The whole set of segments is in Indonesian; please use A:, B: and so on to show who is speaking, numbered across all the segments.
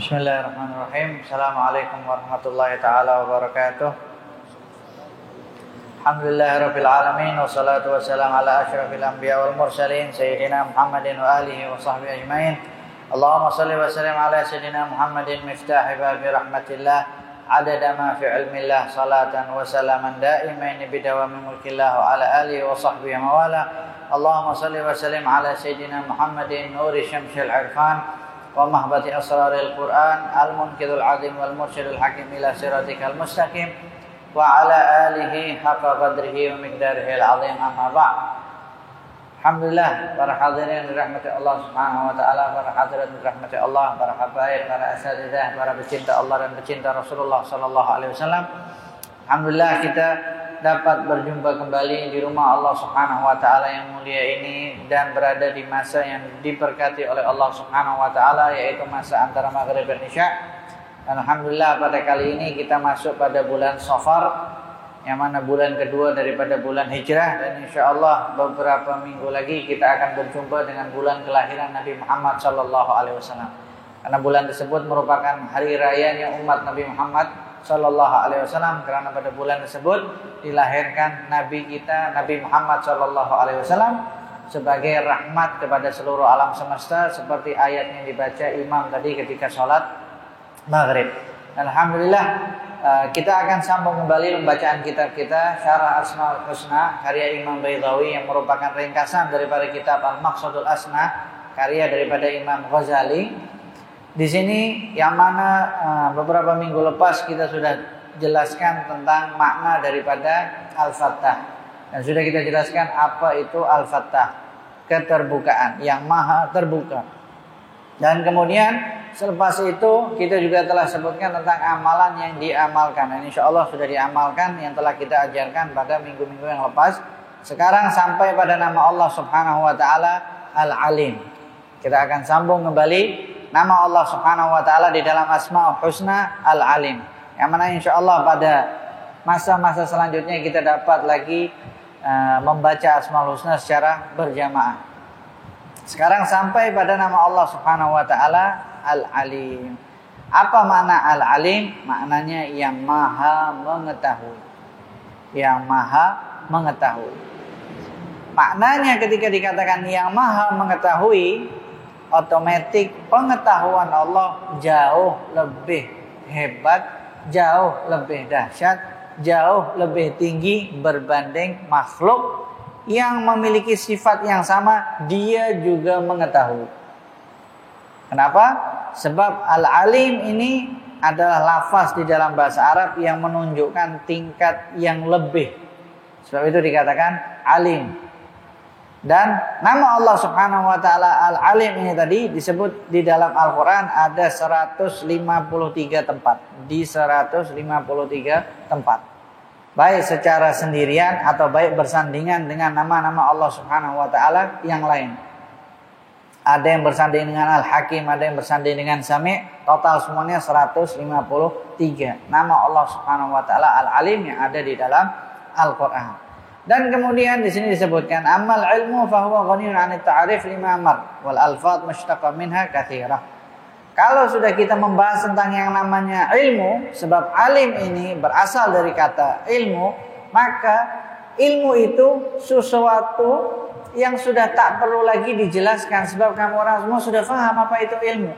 A: Bismillahirrahmanirrahim. Assalamualaikum warahmatullahi taala wabarakatuh. Alhamdulillahirabbil alamin wassalatu wassalamu ala asyrafil anbiya wal mursalin sayyidina Muhammadin wa alihi wa sahbihi ajmain. Allahumma shalli wa sallim ala sayyidina Muhammadin miftahi babi rahmatillah adada ma fi ilmillah salatan wa salaman daimain bidawami mulkillah wa ala alihi wa sahbihi mawala. Allahumma shalli wa sallim ala sayyidina Muhammadin nuri syamsil irfan wa mahbati asraril Qur'an al-munkirul azim wal mursyidul hakim ila siratikal mustaqim wa ala alihi haqqa qadrihi wa miqdarihil azim amma ba'd. Alhamdulillah, para hadirin dirahmati Allah Subhanahu wa taala, para hadirat dirahmati Allah, para habaib, para asatidzah, para pecinta Allah dan pecinta Rasulullah sallallahu alaihi wasallam. Alhamdulillah kita dapat berjumpa kembali di rumah Allah Subhanahu wa taala yang mulia ini dan berada di masa yang diberkati oleh Allah Subhanahu wa taala, yaitu masa antara maghrib dan isya. Dan alhamdulillah pada kali ini kita masuk pada bulan Safar, yang mana bulan kedua daripada bulan Hijrah, dan insyaallah beberapa minggu lagi kita akan berjumpa dengan bulan kelahiran Nabi Muhammad sallallahu alaihi wasallam. Karena bulan tersebut merupakan hari rayanya umat Nabi Muhammad sallallahu alaihi wasallam, karena pada bulan tersebut dilahirkan Nabi kita Nabi Muhammad sallallahu alaihi wasallam sebagai rahmat kepada seluruh alam semesta, seperti ayat yang dibaca imam tadi ketika sholat maghrib. Alhamdulillah kita akan sambung kembali pembacaan kitab kita Syarah Asmaul Husna karya Imam Baydhawi, yang merupakan ringkasan daripada kitab Al-Maqsadul Asna karya daripada Imam Ghazali. Di sini yang mana beberapa minggu lepas kita sudah jelaskan tentang makna daripada Al-Fattah, dan sudah kita jelaskan apa itu Al-Fattah, keterbukaan, yang maha terbuka. Dan kemudian selepas itu kita juga telah sebutkan tentang amalan yang diamalkan, dan insya Allah sudah diamalkan yang telah kita ajarkan pada minggu-minggu yang lepas. Sekarang sampai pada nama Allah Subhanahu wa taala Al-Alim. Kita akan sambung kembali nama Allah Subhanahu wa taala di dalam Asmaul Husna Al-Alim, yang mana insyaallah pada masa-masa selanjutnya kita dapat lagi membaca Asmaul Husna secara berjamaah. Sekarang sampai pada nama Allah Subhanahu wa taala Al-Alim. Apa makna Al-Alim? Maknanya yang maha mengetahui. Yang maha mengetahui. Maknanya ketika dikatakan yang maha mengetahui, otomatis pengetahuan Allah jauh lebih hebat, jauh lebih dahsyat, jauh lebih tinggi berbanding makhluk yang memiliki sifat yang sama, dia juga mengetahui. Kenapa? Sebab Al-Alim ini adalah lafaz di dalam bahasa Arab yang menunjukkan tingkat yang lebih. Sebab itu dikatakan alim. Dan nama Allah Subhanahu wa taala Al-Alim ini tadi disebut di dalam Al-Qur'an ada 153 tempat. Di 153 tempat. Baik secara sendirian atau baik bersandingan dengan nama-nama Allah Subhanahu wa taala yang lain. Ada yang bersanding dengan Al-Hakim, ada yang bersanding dengan Sami', total semuanya 153 nama Allah Subhanahu wa taala Al-Alim yang ada di dalam Al-Qur'an. Dan kemudian di sini disebutkan amal ilmu fahuwa ghaniyun 'anit ta'rif lima mar wal alfaz mushtaqah minha katsirah. Kalau sudah kita membahas tentang yang namanya ilmu, sebab alim ini berasal dari kata ilmu, maka ilmu itu sesuatu yang sudah tak perlu lagi dijelaskan, sebab kamu orang semua sudah paham apa itu ilmu.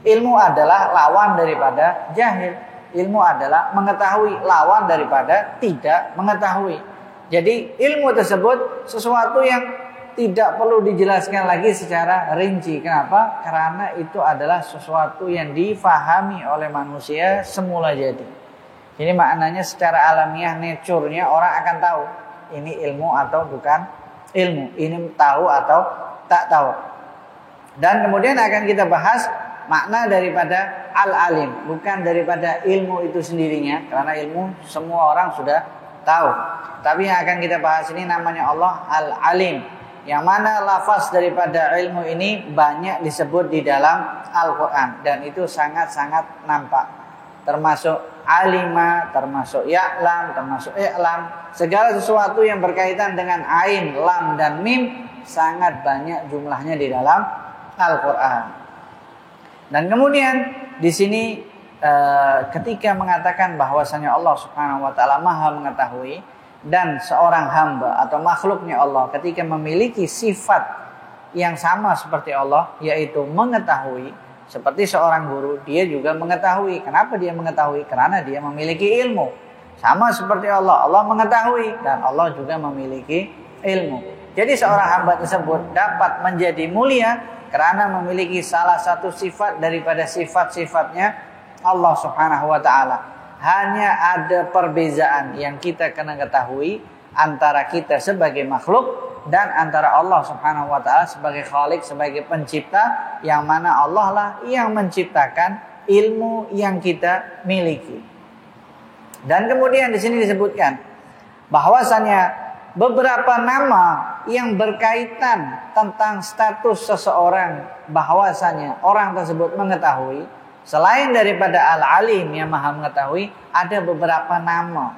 A: Ilmu adalah lawan daripada jahil. Ilmu adalah mengetahui, lawan daripada tidak mengetahui. Jadi ilmu tersebut sesuatu yang tidak perlu dijelaskan lagi secara rinci. Kenapa? Karena itu adalah sesuatu yang difahami oleh manusia semula jadi. Jadi maknanya secara alamiah, nature-nya orang akan tahu ini ilmu atau bukan ilmu, ini tahu atau tak tahu. Dan kemudian akan kita bahas makna daripada Al-Alim, bukan daripada ilmu itu sendirinya, karena ilmu semua orang sudah tahu. Tapi yang akan kita bahas ini namanya Allah Al-Alim, yang mana lafaz daripada ilmu ini banyak disebut di dalam Al-Quran, dan itu sangat-sangat nampak. Termasuk alima, termasuk ya'lam, termasuk i'lam. Segala sesuatu yang berkaitan dengan ain, lam, dan mim sangat banyak jumlahnya di dalam Al-Quran. Dan kemudian di sini ketika mengatakan bahwasanya Allah Subhanahu wa taala Maha mengetahui, dan seorang hamba atau makhluknya Allah ketika memiliki sifat yang sama seperti Allah, yaitu mengetahui, seperti seorang guru, dia juga mengetahui. Kenapa dia mengetahui? Karena dia memiliki ilmu. Sama seperti Allah, Allah mengetahui dan Allah juga memiliki ilmu. Jadi seorang hamba tersebut dapat menjadi mulia karena memiliki salah satu sifat daripada sifat-sifatnya Allah Subhanahu wa taala. Hanya ada perbezaan yang kita kena ketahui antara kita sebagai makhluk dan antara Allah Subhanahu wa taala sebagai Khalik, sebagai pencipta, yang mana Allah lah yang menciptakan ilmu yang kita miliki. Dan kemudian di sini disebutkan bahwasannya beberapa nama yang berkaitan tentang status seseorang, bahwasanya orang tersebut mengetahui, selain daripada Al-Alim yang Maha mengetahui, ada beberapa nama.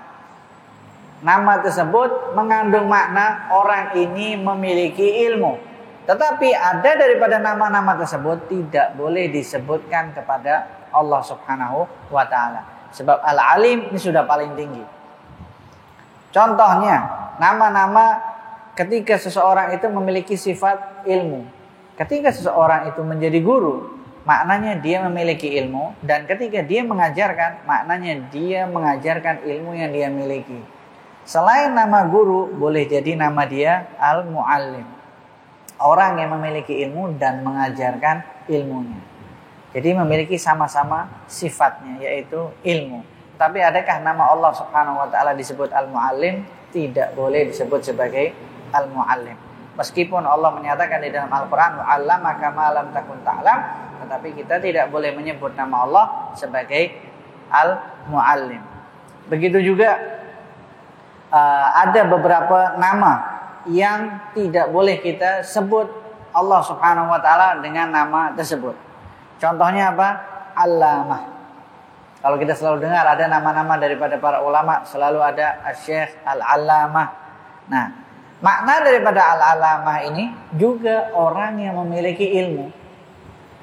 A: Nama tersebut mengandung makna orang ini memiliki ilmu. Tetapi ada daripada nama-nama tersebut tidak boleh disebutkan kepada Allah Subhanahu wa taala. Sebab Al-Alim ini sudah paling tinggi. Contohnya, nama-nama ketika seseorang itu memiliki sifat ilmu. Ketika seseorang itu menjadi guru, maknanya dia memiliki ilmu. Dan ketika dia mengajarkan, maknanya dia mengajarkan ilmu yang dia miliki. Selain nama guru, boleh jadi nama dia Al-Muallim, orang yang memiliki ilmu dan mengajarkan ilmunya. Jadi memiliki sama-sama sifatnya, yaitu ilmu. Tapi adakah nama Allah Subhanahu wa taala disebut Al-Muallim? Tidak boleh disebut sebagai Al-Muallim. Meskipun Allah menyatakan di dalam Al-Qur'an, "'Allamaka ma lam takun ta'lam", tetapi kita tidak boleh menyebut nama Allah sebagai Al-Muallim. Begitu juga ada beberapa nama yang tidak boleh kita sebut Allah Subhanahu wa taala dengan nama tersebut. Contohnya apa? Allamah. Kalau kita selalu dengar ada nama-nama daripada para ulama, selalu ada Asy-Syaikh Al-Allamah. Nah, makna daripada Al-Allamah ini juga orang yang memiliki ilmu.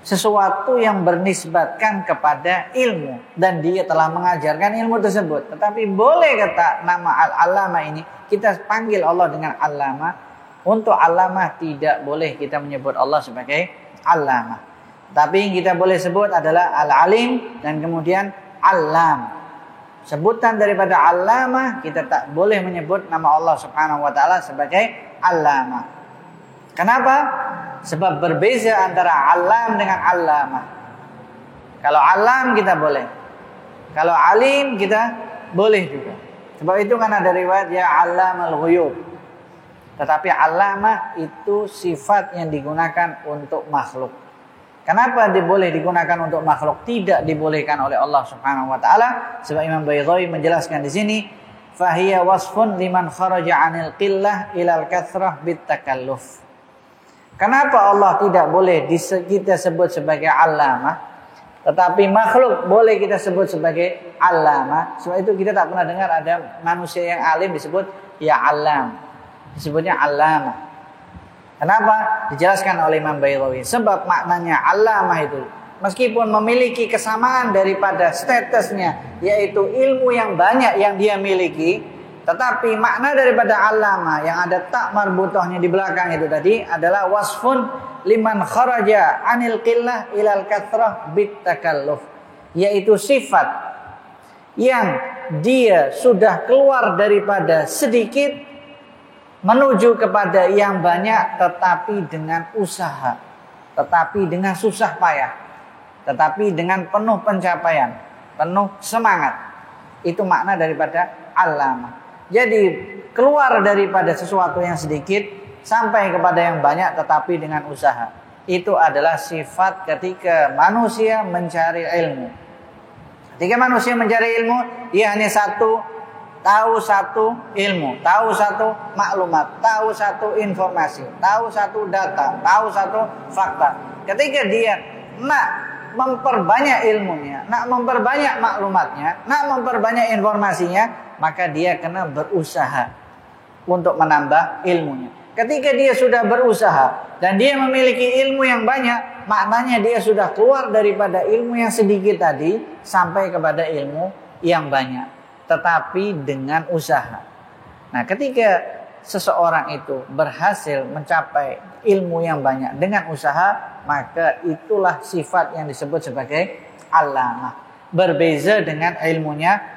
A: Sesuatu yang bernisbatkan kepada ilmu dan dia telah mengajarkan ilmu tersebut. Tetapi boleh kata nama Al-Allamah ini kita panggil Allah dengan Allamah. Untuk Allamah tidak boleh kita menyebut Allah sebagai Allamah. Tapi yang kita boleh sebut adalah Al-Alim dan kemudian Allam. Sebutan daripada Allamah, kita tak boleh menyebut nama Allah Subhanahu wa taala sebagai Allamah. Kenapa? Sebab berbeza antara Allam dengan Allamah. Kalau Allam kita boleh, kalau Alim kita boleh juga. Sebab itu kan ada riwayat ya Allamal Ghuyub. Tetapi Allamah itu sifat yang digunakan untuk makhluk. Kenapa boleh digunakan untuk makhluk, tidak dibolehkan oleh Allah Subhanahu wa taala? Sebab Imam Baydhawi menjelaskan di sini, fahiya wasfun liman kharaja 'anil qillah ilal kathrah bitakalluf. Kenapa Allah tidak boleh kita sebut sebagai Allamah, tetapi makhluk boleh kita sebut sebagai Allamah? Sebab itu kita tak pernah dengar ada manusia yang alim disebut ya Allam, disebutnya Allamah. Kenapa? Dijelaskan oleh Imam Baydhawi. Sebab maknanya Allamah itu meskipun memiliki kesamaan daripada statusnya, yaitu ilmu yang banyak yang dia miliki, tetapi makna daripada Allamah yang ada tak marbutohnya di belakang itu tadi adalah wasfun liman kharaja 'anil qillah ilal kathrah bitakalluf, yaitu sifat yang dia sudah keluar daripada sedikit menuju kepada yang banyak, tetapi dengan usaha, tetapi dengan susah payah, tetapi dengan penuh pencapaian, penuh semangat. Itu makna daripada Allamah. Jadi keluar daripada sesuatu yang sedikit sampai kepada yang banyak, tetapi dengan usaha. Itu adalah sifat ketika manusia mencari ilmu. Ketika manusia mencari ilmu, dia hanya tahu satu ilmu, tahu satu maklumat, tahu satu informasi, tahu satu data, tahu satu fakta. Ketika dia nak memperbanyak ilmunya, nak memperbanyak maklumatnya, nak memperbanyak informasinya, maka dia kena berusaha untuk menambah ilmunya. Ketika dia sudah berusaha dan dia memiliki ilmu yang banyak, maknanya dia sudah keluar daripada ilmu yang sedikit tadi sampai kepada ilmu yang banyak, tetapi dengan usaha. Nah, ketika seseorang itu berhasil mencapai ilmu yang banyak dengan usaha, maka itulah sifat yang disebut sebagai alamah. Berbeza dengan ilmunya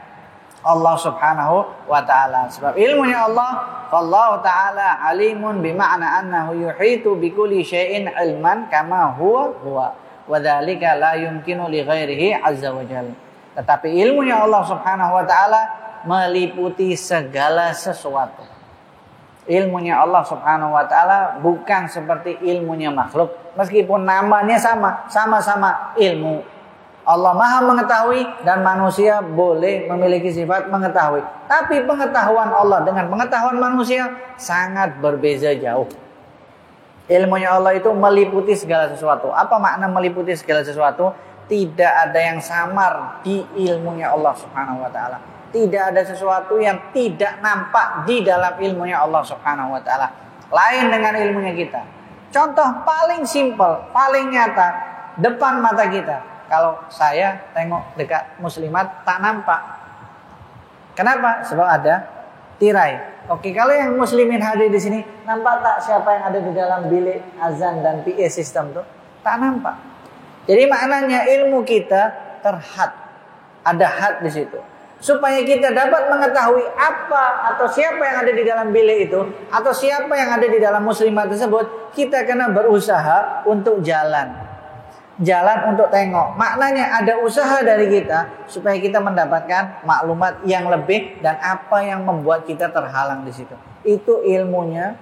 A: Allah Subhanahu wa ta'ala. Sebab ilmunya Allah, Allah ta'ala alimun bima'na annahu yuhitu bikulli syai'in ilman kama huwa wa dzalika la yumkinu li ghairihi azza wa jalla. Tetapi ilmunya Allah Subhanahu wa ta'ala meliputi segala sesuatu. Ilmunya Allah Subhanahu wa ta'ala bukan seperti ilmunya makhluk, meskipun namanya sama-sama ilmu. Allah Maha mengetahui dan manusia boleh memiliki sifat mengetahui. Tapi pengetahuan Allah dengan pengetahuan manusia sangat berbeza jauh. Ilmunya Allah itu meliputi segala sesuatu. Apa makna meliputi segala sesuatu? Tidak ada yang samar di ilmunya Allah Subhanahu wa ta'ala. Tidak ada sesuatu yang tidak nampak di dalam ilmunya Allah Subhanahu wa ta'ala. Lain dengan ilmunya kita. Contoh paling simpel, paling nyata, depan mata kita. Kalau saya tengok dekat muslimat tak nampak. Kenapa? Sebab ada tirai. Oke, kalau yang muslimin hadir di sini, nampak tak siapa yang ada di dalam bilik azan dan PA system tuh? Tak nampak. Jadi maknanya ilmu kita terhad. Ada had di situ. Supaya kita dapat mengetahui apa atau siapa yang ada di dalam bilik itu, atau siapa yang ada di dalam muslimat tersebut, kita kena berusaha untuk jalan untuk tengok. Maknanya ada usaha dari kita supaya kita mendapatkan maklumat yang lebih dan apa yang membuat kita terhalang di situ. Itu ilmunya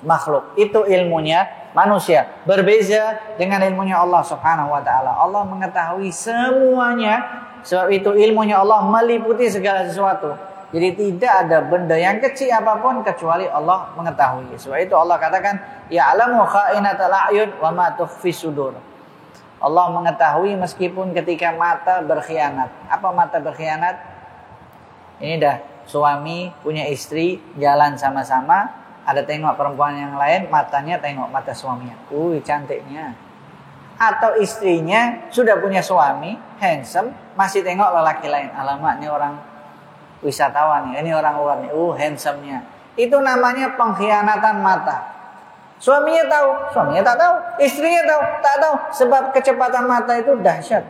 A: makhluk, itu ilmunya manusia. Berbeza dengan ilmunya Allah Subhanahu wa ta'ala. Allah mengetahui semuanya, sebab itu ilmunya Allah meliputi segala sesuatu. Jadi tidak ada benda yang kecil apapun kecuali Allah mengetahui. Sebab itu Allah katakan, ya'lamu kha'inatal a'yun wa ma tukhfis sudur. Allah mengetahui meskipun ketika mata berkhianat. Apa mata berkhianat? Ini dah suami punya istri jalan sama-sama, ada tengok perempuan yang lain, matanya tengok mata suaminya. Cantiknya. Atau istrinya sudah punya suami, handsome, masih tengok lelaki lain. Alamak, ini orang wisatawan nih, ini orang luar nih. Handsome-nya. Itu namanya pengkhianatan mata. Suaminya tahu, suaminya tak tahu. Istrinya tahu, tak tahu. Sebab kecepatan mata itu dahsyat.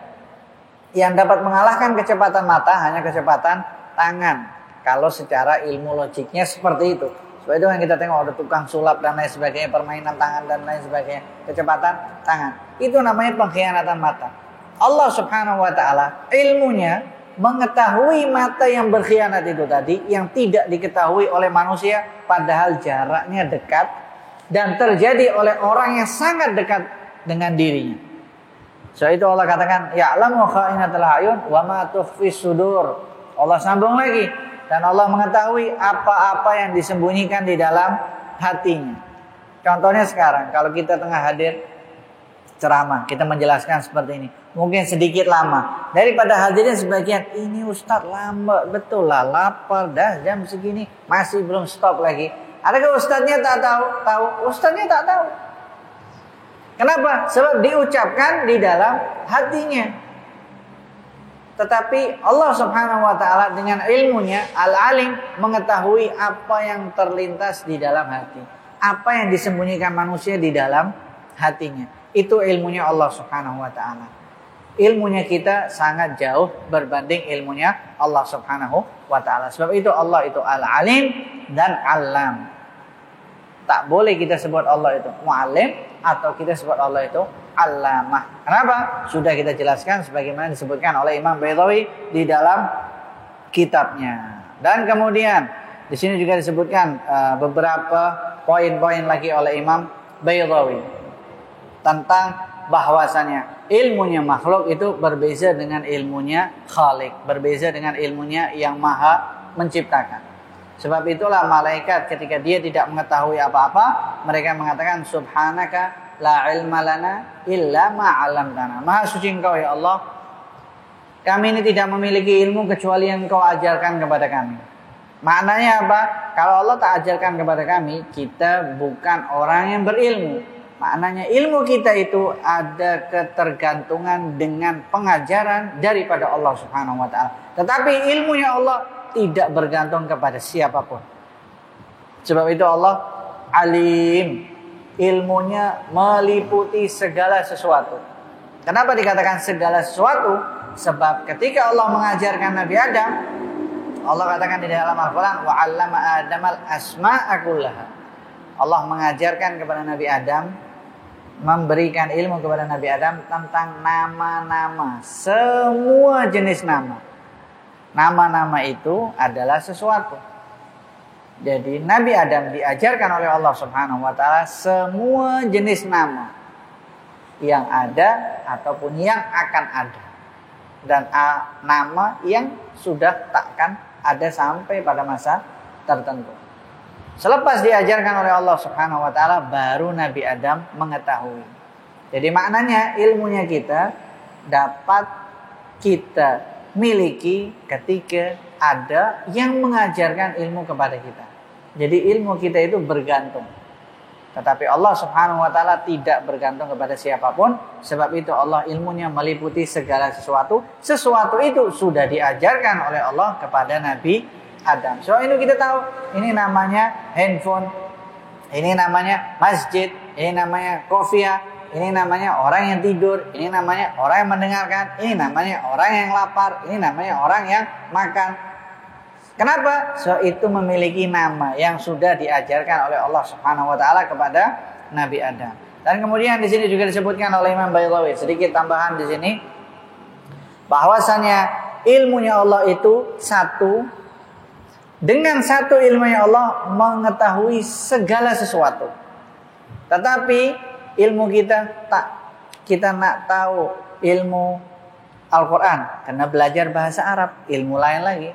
A: Yang dapat mengalahkan kecepatan mata hanya kecepatan tangan. Kalau secara ilmu logiknya seperti itu. Sebab itu yang kita tengok ada tukang sulap dan lain sebagainya, permainan tangan dan lain sebagainya. Kecepatan tangan. Itu namanya pengkhianatan mata. Allah Subhanahu wa ta'ala ilmunya mengetahui mata yang berkhianat itu tadi, yang tidak diketahui oleh manusia, padahal jaraknya dekat dan terjadi oleh orang yang sangat dekat dengan dirinya. So itu Allah katakan, ya'lamu kha'inatal a'yun wa ma tukhfis sudur. Allah sambung lagi, dan Allah mengetahui apa-apa yang disembunyikan di dalam hatinya. Contohnya sekarang, kalau kita tengah hadir ceramah, kita menjelaskan seperti ini, mungkin sedikit lama. Daripada hadirnya sebagian, ini Ustadz lama, betul lah, lapar dah jam segini, masih belum stop lagi. Adakah ustadznya tak tahu? Tahu. Ustadznya tak tahu. Kenapa? Sebab diucapkan di dalam hatinya. Tetapi Allah Subhanahu wa ta'ala dengan ilmunya al-alim mengetahui apa yang terlintas di dalam hati. Apa yang disembunyikan manusia di dalam hatinya. Itu ilmunya Allah Subhanahu wa ta'ala. Ilmunya kita sangat jauh berbanding ilmunya Allah Subhanahu wa ta'ala. Sebab itu Allah itu al-alim dan alam. Tak boleh kita sebut Allah itu mu'alim atau kita sebut Allah itu alamah. Kenapa? Sudah kita jelaskan sebagaimana disebutkan oleh Imam Baydawi di dalam kitabnya. Dan kemudian di sini juga disebutkan beberapa poin-poin lagi oleh Imam Baydawi tentang bahwasanya ilmunya makhluk itu berbeza dengan ilmunya Khalik, berbeza dengan ilmunya yang maha menciptakan. Sebab itulah malaikat ketika dia tidak mengetahui apa-apa, mereka mengatakan subhanaka la ilma lana illa ma 'allamtana. Maha suci Engkau ya Allah, kami ini tidak memiliki ilmu kecuali yang Engkau ajarkan kepada kami. Maknanya apa? Kalau Allah tak ajarkan kepada kami, kita bukan orang yang berilmu. Maknanya ilmu kita itu ada ketergantungan dengan pengajaran daripada Allah Subhanahu wa taala. Tetapi ilmunya Allah tidak bergantung kepada siapapun. Sebab itu Allah alim. Ilmunya meliputi segala sesuatu. Kenapa dikatakan segala sesuatu? Sebab ketika Allah mengajarkan Nabi Adam, Allah katakan di dalam Al-Quran, wa 'allama Adamal asma'a kullaha. Allah mengajarkan kepada Nabi Adam, memberikan ilmu kepada Nabi Adam tentang nama-nama, semua jenis nama. Nama-nama itu adalah sesuatu. Jadi Nabi Adam diajarkan oleh Allah Subhanahu wa taala semua jenis nama yang ada ataupun yang akan ada. Dan nama yang sudah takkan ada sampai pada masa tertentu. Selepas diajarkan oleh Allah Subhanahu wa taala, baru Nabi Adam mengetahui. Jadi maknanya ilmunya kita dapat kita miliki ketika ada yang mengajarkan ilmu kepada kita. Jadi ilmu kita itu bergantung. Tetapi Allah Subhanahu wa taala tidak bergantung kepada siapapun. Sebab itu Allah ilmunya meliputi segala sesuatu. Sesuatu itu sudah diajarkan oleh Allah kepada Nabi Adam. So ini kita tahu, ini namanya handphone, ini namanya masjid, ini namanya kofia, ini namanya orang yang tidur, ini namanya orang yang mendengarkan, ini namanya orang yang lapar, ini namanya orang yang makan. Kenapa? So itu memiliki nama yang sudah diajarkan oleh Allah Subhanahu wa taala kepada Nabi Adam. Dan kemudian di sini juga disebutkan oleh Imam Baydawi, sedikit tambahan di sini, bahwasanya ilmunya Allah itu satu. Dengan satu ilmunya Allah mengetahui segala sesuatu. Tetapi ilmu kita nak tahu ilmu Al-Quran karena belajar bahasa Arab, ilmu lain lagi.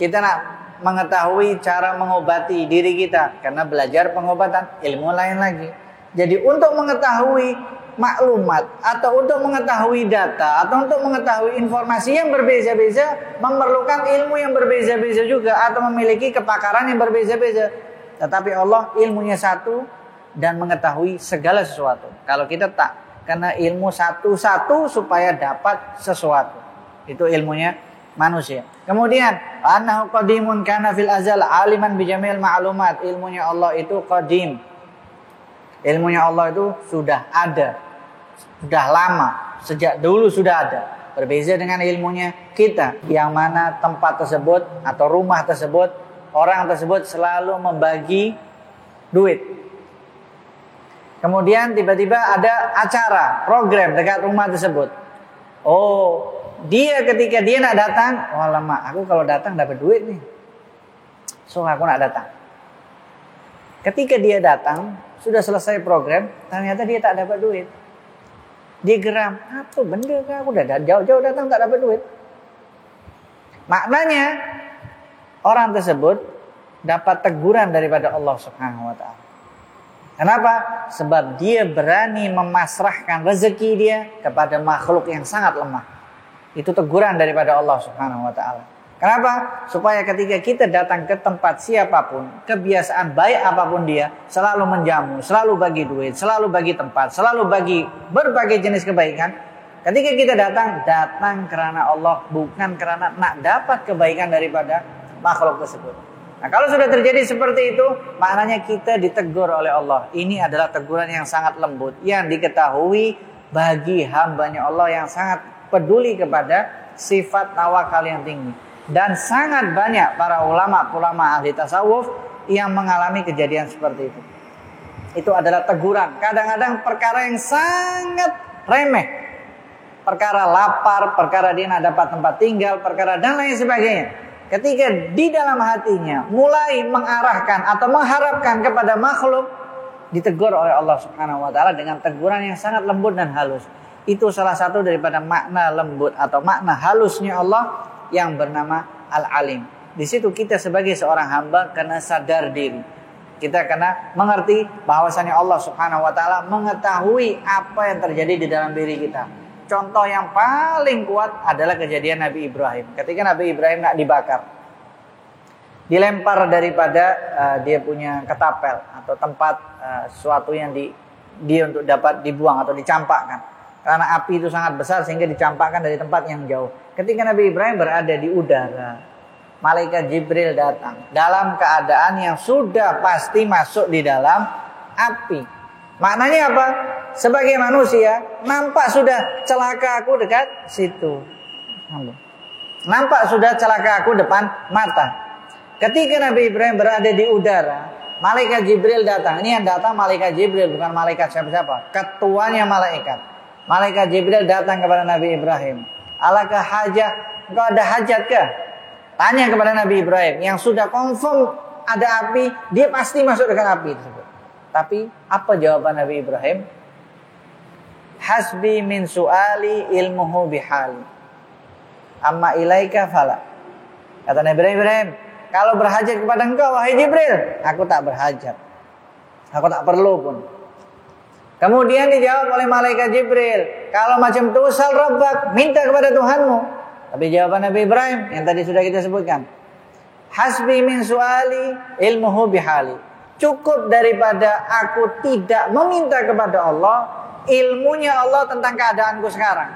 A: Kita nak mengetahui cara mengobati diri kita karena belajar pengobatan, ilmu lain lagi. Jadi untuk mengetahui maklumat atau untuk mengetahui data atau untuk mengetahui informasi yang berbeza-beza memerlukan ilmu yang berbeza-beza juga atau memiliki kepakaran yang berbeza-beza. Tetapi Allah ilmunya satu dan mengetahui segala sesuatu. Kalau kita tak, karena ilmu satu-satu supaya dapat sesuatu. Itu ilmunya manusia. Kemudian annahu qadimun kana fil azal aliman bijamil ma'lumat. Ilmunya Allah itu qadim. Ilmunya Allah itu sudah ada, sudah lama, sejak dulu sudah ada. Berbeza dengan ilmunya kita, yang mana tempat tersebut atau rumah tersebut, orang tersebut selalu membagi duit. Kemudian tiba-tiba ada acara, program dekat rumah tersebut. Oh, dia ketika dia nak datang, oh lama, aku kalau datang dapat duit nih, so aku nak datang. Ketika dia datang, sudah selesai program, ternyata dia tak dapat duit. Dia geram, apa benda kah? Aku dah jauh-jauh datang tak dapat duit. Maknanya orang tersebut dapat teguran daripada Allah Subhanahu wa taala. Kenapa? Sebab dia berani memasrahkan rezeki dia kepada makhluk yang sangat lemah. Itu teguran daripada Allah Subhanahu wa taala. Kenapa? Supaya ketika kita datang ke tempat siapapun, kebiasaan baik apapun dia, selalu menjamu, selalu bagi duit, selalu bagi tempat, selalu bagi berbagai jenis kebaikan. Ketika kita datang karena Allah, bukan karena nak dapat kebaikan daripada makhluk tersebut. Nah, kalau sudah terjadi seperti itu, maknanya kita ditegur oleh Allah. Ini adalah teguran yang sangat lembut, yang diketahui bagi hambanya Allah yang sangat peduli kepada sifat tawakal yang tinggi. Dan sangat banyak para ulama-ulama ahli tasawuf yang mengalami kejadian seperti itu. Itu adalah teguran. Kadang-kadang perkara yang sangat remeh. Perkara lapar, perkara dia nak dapat tempat tinggal, perkara dan lain sebagainya. Ketika di dalam hatinya mulai mengarahkan atau mengharapkan kepada makhluk, ditegur oleh Allah Subhanahu wa taala dengan teguran yang sangat lembut dan halus. Itu salah satu daripada makna lembut atau makna halusnya Allah yang bernama Al-Alim. Di situ kita sebagai seorang hamba kena sadar diri. Kita kena mengerti bahwasanya Allah Subhanahu wa taala mengetahui apa yang terjadi di dalam diri kita. Contoh yang paling kuat adalah kejadian Nabi Ibrahim. Ketika Nabi Ibrahim nak dibakar. dilempar daripada dia punya ketapel atau tempat sesuatu yang dia untuk dapat dibuang atau dicampakkan. Karena api itu sangat besar sehingga dicampakkan dari tempat yang jauh. Ketika Nabi Ibrahim berada di udara, malaikat Jibril datang dalam keadaan yang sudah pasti masuk di dalam api. Maknanya apa? Sebagai manusia, nampak sudah celaka aku dekat situ. Nampak sudah celaka aku depan mata. Ketika Nabi Ibrahim berada di udara, malaikat Jibril datang. Ini yang datang malaikat Jibril, bukan malaikat siapa-siapa. Ketuanya malaikat. Malaikat Jibril datang kepada Nabi Ibrahim. Alakah hajat? Engkau ada hajat kah? Tanya kepada Nabi Ibrahim. Yang sudah confirm ada api, dia pasti masuk dengan api tersebut. Tapi apa jawaban Nabi Ibrahim? Hasbi min su'ali ilmuhu bihali. Amma ilaika fala. Kata Nabi Ibrahim, kalau berhajat kepada engkau wahai Jibril, aku tak berhajat. Aku tak perlu pun. Kemudian dijawab oleh malaikat Jibril, kalau macam itu sal rabbak, minta kepada Tuhanmu. Tapi jawaban Nabi Ibrahim yang tadi sudah kita sebutkan, hasbi min suali ilmuhu bihali. Cukup daripada aku tidak meminta kepada Allah, ilmunya Allah tentang keadaanku sekarang.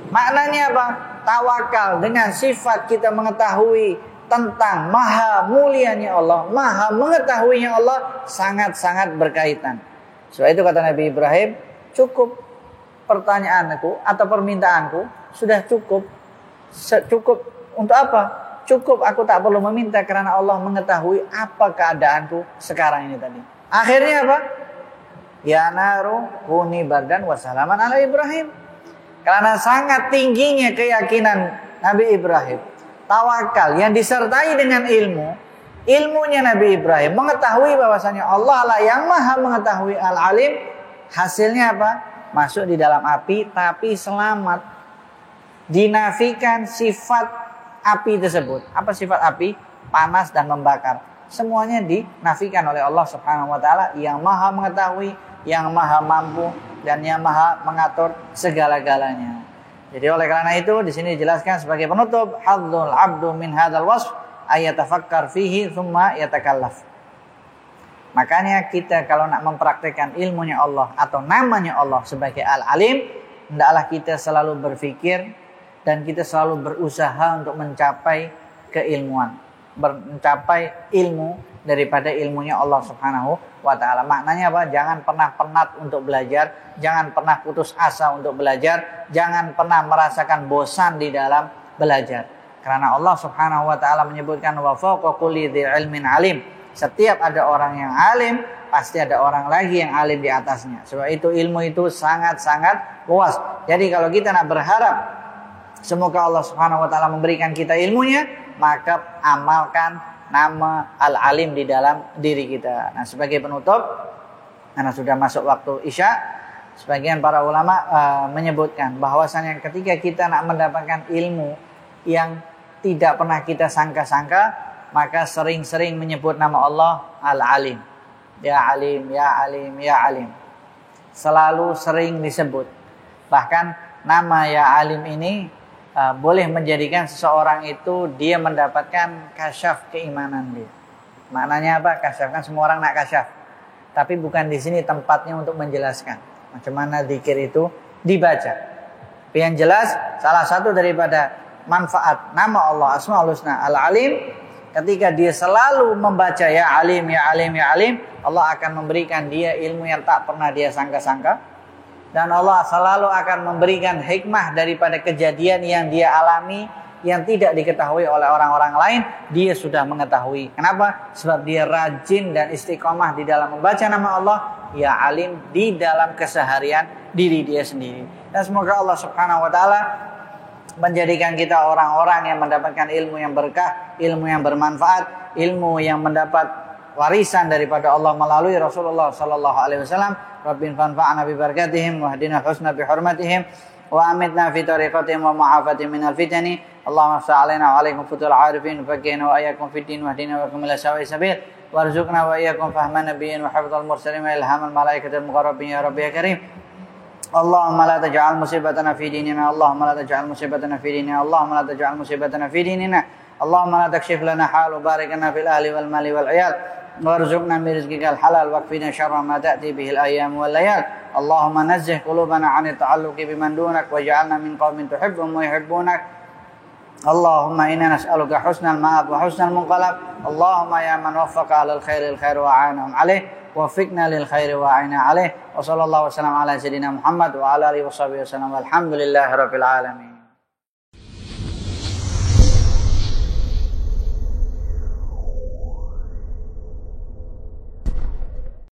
A: Maknanya apa? Tawakal dengan sifat kita mengetahui tentang maha mulianya Allah, maha mengetahuinya Allah, sangat-sangat berkaitan. Sebab itu kata Nabi Ibrahim, cukup pertanyaanku atau permintaanku sudah cukup. Cukup untuk apa? Cukup, aku tak perlu meminta karena Allah mengetahui apa keadaanku sekarang ini tadi. Akhirnya apa? Ya naru kuni bardan wa salaman ala Ibrahim. Karena sangat tingginya keyakinan Nabi Ibrahim, tawakal yang disertai dengan ilmunya Nabi Ibrahim mengetahui bahwasanya Allah lah yang maha mengetahui al-alim. Hasilnya apa? Masuk di dalam api tapi selamat. Dinafikan sifat api tersebut. Apa sifat api? Panas dan membakar. Semuanya dinafikan oleh Allah Subhanahu wa taala yang maha mengetahui, yang maha mampu, dan yang maha mengatur segala-galanya. Jadi oleh karena itu di sini dijelaskan sebagai penutup, hadzul abdu min hadzal wasf ayatafakkar fihi thumma yatakallaf. Makanya kita kalau nak mempraktikkan ilmunya Allah atau namanya Allah sebagai Al-Alim, hendaklah kita selalu berpikir dan kita selalu berusaha untuk mencapai keilmuan, mencapai ilmu daripada ilmunya Allah Subhanahu wa taala. Maknanya apa? Jangan pernah penat untuk belajar, jangan pernah putus asa untuk belajar, jangan pernah merasakan bosan di dalam belajar. Karena Allah Subhanahu wa taala menyebutkan wa fawqa kulli dzil ilmin alim. Setiap ada orang yang alim, pasti ada orang lagi yang alim di atasnya. Sebab itu ilmu itu sangat-sangat luas. Jadi kalau kita nak berharap semoga Allah Subhanahu wa taala memberikan kita ilmunya, maka amalkan nama Al-Alim di dalam diri kita. Nah, sebagai penutup, karena sudah masuk waktu Isya, sebagian para ulama menyebutkan bahwasannya ketika kita nak mendapatkan ilmu yang tidak pernah kita sangka-sangka, maka sering-sering menyebut nama Allah Al-Alim. Ya Alim, Ya Alim, Ya Alim. Selalu sering disebut. Bahkan nama Ya Alim ini boleh menjadikan seseorang itu dia mendapatkan kasyaf keimanan dia. Maknanya apa? Kasyaf, kan semua orang nak kasyaf. Tapi bukan di sini tempatnya untuk menjelaskan macam mana zikir itu dibaca. Tapi yang jelas salah satu daripada manfaat nama Allah Asmaul Husna Al-Alim, ketika dia selalu membaca Ya Alim, Ya Alim, Ya Alim, Allah akan memberikan dia ilmu yang tak pernah dia sangka-sangka. Dan Allah selalu akan memberikan hikmah daripada kejadian yang dia alami, yang tidak diketahui oleh orang-orang lain, dia sudah mengetahui. Kenapa? Sebab dia rajin dan istiqomah di dalam membaca nama Allah Ya Alim di dalam keseharian diri dia sendiri. Dan semoga Allah Subhanahu wa taala menjadikan kita orang-orang yang mendapatkan ilmu yang berkah, ilmu yang bermanfaat, ilmu yang mendapat warisan daripada Allah melalui Rasulullah sallallahu alaihi wasallam. Rabbin fanfa'na bi barakatihim wa hdina husna bi hurmatihim wa amitna fi tariqatihim wa ma'afatihim minal fitani. Allahumma sa alaina wa alaikum futul arifin fakina wa ayyakum fid din wa hdina wa kum ila sawa'i sabil warzuqna wa iyyakum fahman nabiyyin wa hifdzal mursalin wa ilhamal malaikatil muqarrabin ya rabbi ya karim. Allahumma la taj'al musibatana fi dinina, Allahumma la taj'al musibatana fi dinina, Allahumma la taj'al musibatana fi dinina. اللهم لا تكشف لنا حال وبارك لنا في الأهل والمال والعيال وارزقنا من رزقك الحلال واكفنا شر ما تأتي به الأيام والليال. اللهم نزه قلوبنا عن التعلق بمن دونك واجعلنا من قوم تحبهم ويحبونك. اللهم إنا نسألك حسن المآب وحسن المنقلب. اللهم يا من وفق على الخير وأعانهم عليه وفقنا للخير وأعنا عليه. وصلى الله وسلم على سيدنا محمد وعلى آله وصحبه وسلم والحمد لله رب العالمين.